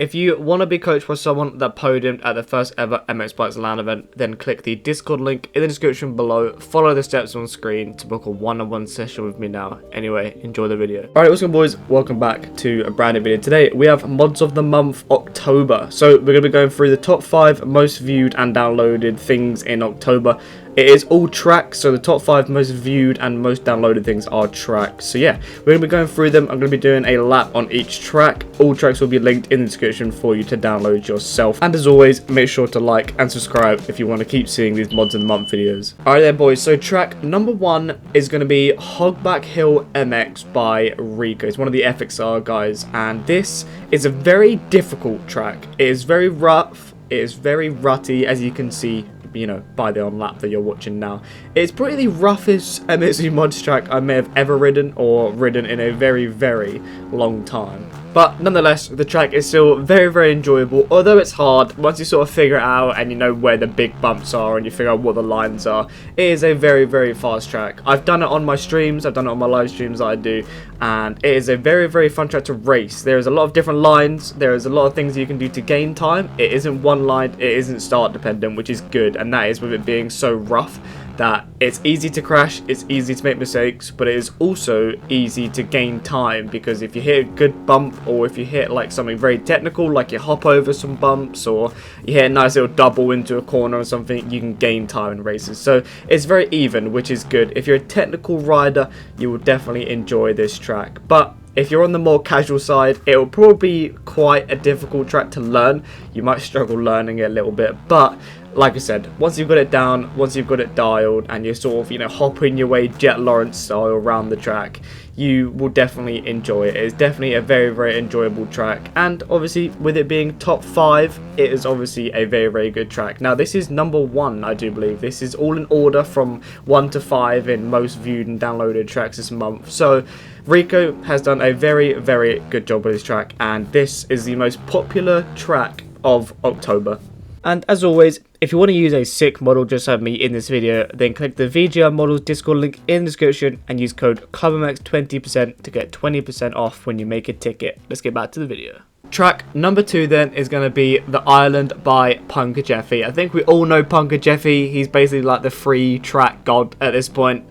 If you want to be coached by someone that podiumed at the first ever MX Bikes LAN event, then click the Discord link in the description below. Follow the steps on screen to book a one-on-one session with me now. Anyway, enjoy the video. Alright, what's going on, boys? Welcome back to a brand new video. Today, we have mods of the month, October. So, we're going to be going through the top 5 most viewed and downloaded things in October. It is all tracks, so the top 5 most viewed and most downloaded things are tracks. So yeah, we're going to be going through them. I'm going to be doing a lap on each track. All tracks will be linked in the description for you to download yourself. And as always, make sure to like and subscribe if you want to keep seeing these mods of the month videos. Alright then, boys, so track number 1 is going to be Hogback Hill MX by Rico. It's one of the FXR guys, and this is a very difficult track. It is very rough, it is very rutty, as you can see, you know, by the on lap that you're watching now. It's probably the roughest MXU mods track I may have ever ridden or ridden in a very, very long time. But nonetheless, the track is still very, very enjoyable. Although it's hard, once you sort of figure it out and you know where the big bumps are and you figure out what the lines are, it is a very, very fast track. I've done it on my streams, I've done it on my live streams that I do, and it is a very, very fun track to race. There is a lot of different lines, there is a lot of things you can do to gain time. It isn't one line, it isn't start dependent, which is good, and that is with it being so rough that it's easy to crash, it's easy to make mistakes, but it is also easy to gain time, because if you hit a good bump, or if you hit like something very technical, like you hop over some bumps, or you hit a nice little double into a corner or something, you can gain time in races. So it's very even, which is good. If you're a technical rider, you will definitely enjoy this track. But if you're on the more casual side, it will probably be quite a difficult track to learn. You might struggle learning it a little bit, but like I said, once you've got it down, once you've got it dialed, and you're sort of, you know, hopping your way Jet Lawrence style around the track, you will definitely enjoy it. It's definitely a very, very enjoyable track, and obviously with it being top 5, it is obviously a very, very good track. Now this is number 1, I do believe. This is all in order from 1 to 5 in most viewed and downloaded tracks this month. So Rico has done a very, very good job with this track, and this is the most popular track of October. And as always, if you want to use a sick model just like me in this video, then click the VJR Models Discord link in the description and use code COVERMAX20% to get 20% off when you make a ticket. Let's get back to the video. Track number 2 then is going to be The Island by Punker Jeffy. I think we all know Punker Jeffy. He's basically like the free track god at this point.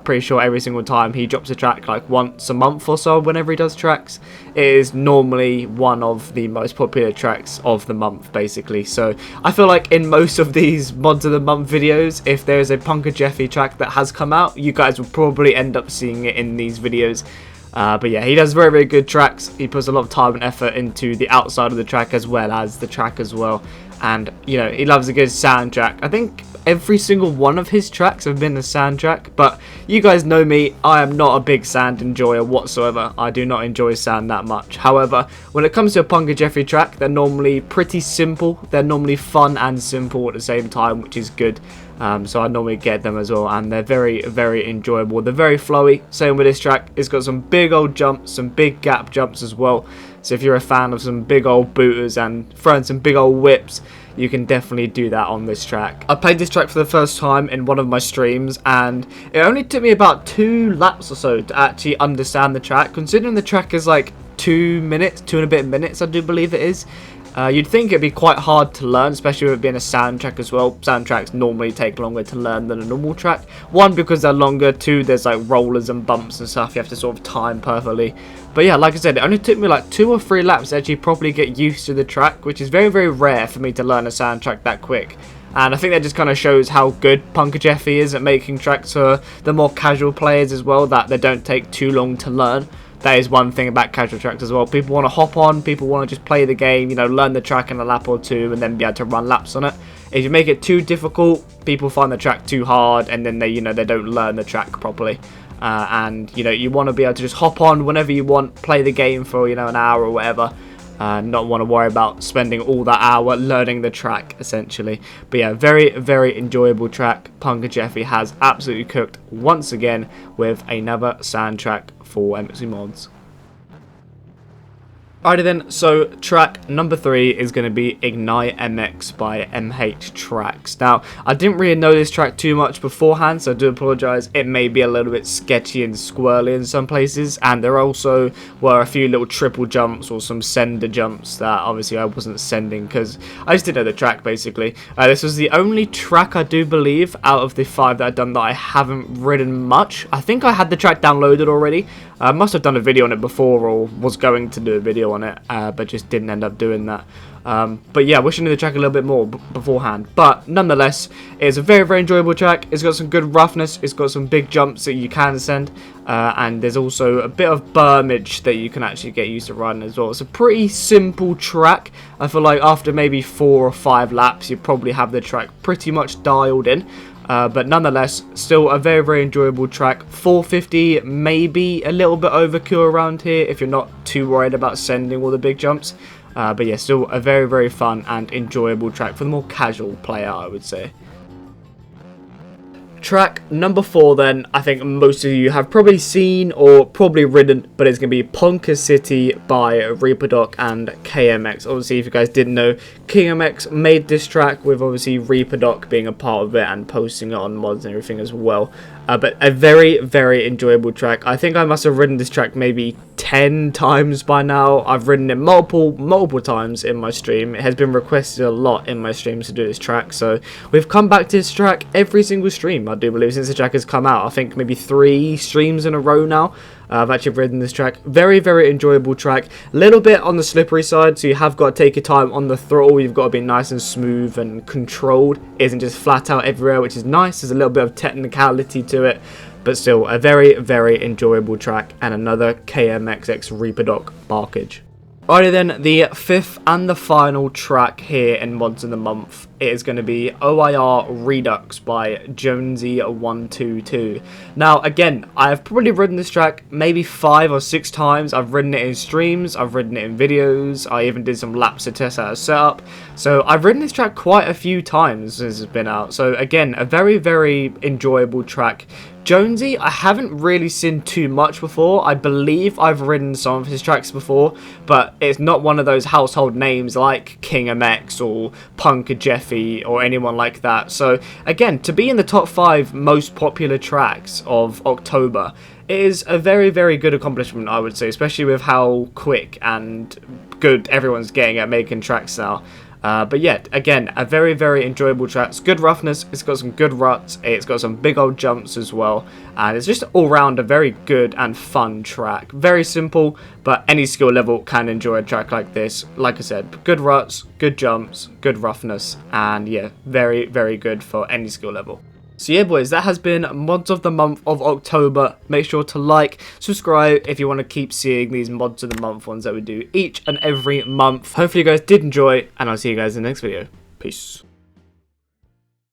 Pretty sure every single time he drops a track like once a month or so whenever he does tracks, it is normally one of the most popular tracks of the month basically. So I feel like in most of these mods of the month videos, if there's a Punker Jeffy track that has come out, you guys will probably end up seeing it in these videos. But yeah, he does very, very good tracks. He puts a lot of time and effort into the outside of the track as well as the track as well. And, you know, he loves a good soundtrack. I think every single one of his tracks have been a soundtrack, but you guys know me, I am not a big sound enjoyer whatsoever. I do not enjoy sound that much. However, when it comes to a Punker Jeffy track, they're normally pretty simple. They're normally fun and simple at the same time, which is good. So I normally get them as well, and they're very, very enjoyable. They're very flowy. Same with this track. It's got some big old jumps, some big gap jumps as well. So if you're a fan of some big old booters and throwing some big old whips, you can definitely do that on this track. I played this track for the first time in one of my streams, and it only took me about 2 laps or so to actually understand the track. Considering the track is like 2 minutes, 2 and a bit minutes, I do believe it is. You'd think it'd be quite hard to learn, especially with it being a soundtrack as well. Soundtracks normally take longer to learn than a normal track. 1, because they're longer. 2, there's like rollers and bumps and stuff you have to sort of time perfectly. But yeah, like I said, it only took me like 2 or 3 laps to actually properly get used to the track, which is very, very rare for me to learn a soundtrack that quick. And I think that just kind of shows how good Punker Jeffy is at making tracks for the more casual players as well, that they don't take too long to learn. That is one thing about casual tracks as well. People want to hop on, people want to just play the game, you know, learn the track in a lap or 2 and then be able to run laps on it. If you make it too difficult, people find the track too hard, and then they, you know, they don't learn the track properly. And, you know, you want to be able to just hop on whenever you want, play the game for, you know, an hour or whatever. Not want to worry about spending all that hour learning the track, essentially. But yeah, very, very enjoyable track. Punker Jeffy has absolutely cooked once again with another soundtrack for MXU mods. Alrighty then, so track number 3 is going to be Ignite MX by MH Tracks. Now, I didn't really know this track too much beforehand, so I do apologise. It may be a little bit sketchy and squirrely in some places, and there also were a few little triple jumps or some sender jumps that obviously I wasn't sending because I just didn't know the track basically. This was the only track I do believe out of the 5 that I've done that I haven't ridden much. I think I had the track downloaded already. I must have done a video on it before or was going to do a video on it, but just didn't end up doing that. But yeah, wishing I knew the track a little bit more beforehand. But nonetheless, it's a very, very enjoyable track. It's got some good roughness. It's got some big jumps that you can send. And there's also a bit of bermage that you can actually get used to riding as well. It's a pretty simple track. I feel like after maybe 4 or 5 laps, you probably have the track pretty much dialed in. But nonetheless, still a very, very enjoyable track. 450, maybe a little bit overkill around here if you're not too worried about sending all the big jumps. But yeah, still a very, very fun and enjoyable track for the more casual player, I would say. Track number 4 then, I think most of you have probably seen or probably ridden, but it's going to be Ponca City by Reaperdoc and KMX. Obviously, if you guys didn't know, KMX made this track with obviously Reaperdoc being a part of it and posting it on mods and everything as well. But a very, very enjoyable track. I think I must have ridden this track maybe 10 times by now. I've ridden it multiple times in my stream. It has been requested a lot in my streams to do this track, so we've come back to this track every single stream, I do believe, since the track has come out. I think maybe 3 streams in a row now. I've actually ridden this track. Very, very enjoyable track. A little bit on the slippery side, so you have got to take your time on the throttle. You've got to be nice and smooth and controlled. It isn't just flat out everywhere, which is nice. There's a little bit of technicality to it, but still a very, very enjoyable track and another KMXX Reaperdoc barkage. Alrighty then, the 5th and the final track here in Mods of the Month is going to be OIR Redux by Jonesy122. Now again, I've probably ridden this track maybe 5 or 6 times. I've ridden it in streams, I've ridden it in videos, I even did some laps to test out a setup. So I've ridden this track quite a few times since it's been out. So again, a very, very enjoyable track. Jonesy, I haven't really seen too much before. I believe I've ridden some of his tracks before, but it's not one of those household names like King MX or Punka Jeffy or anyone like that. So again, to be in the top 5 most popular tracks of October, it is a very, very good accomplishment, I would say, especially with how quick and good everyone's getting at making tracks now. But yeah, again, a very, very enjoyable track. It's good roughness, it's got some good ruts, it's got some big old jumps as well, and it's just all round a very good and fun track. Very simple, but any skill level can enjoy a track like this. Like I said, good ruts, good jumps, good roughness, and yeah, very, very good for any skill level. So yeah boys, that has been Mods of the Month of October. Make sure to like, subscribe if you want to keep seeing these Mods of the Month ones that we do each and every month. Hopefully you guys did enjoy, and I'll see you guys in the next video. Peace.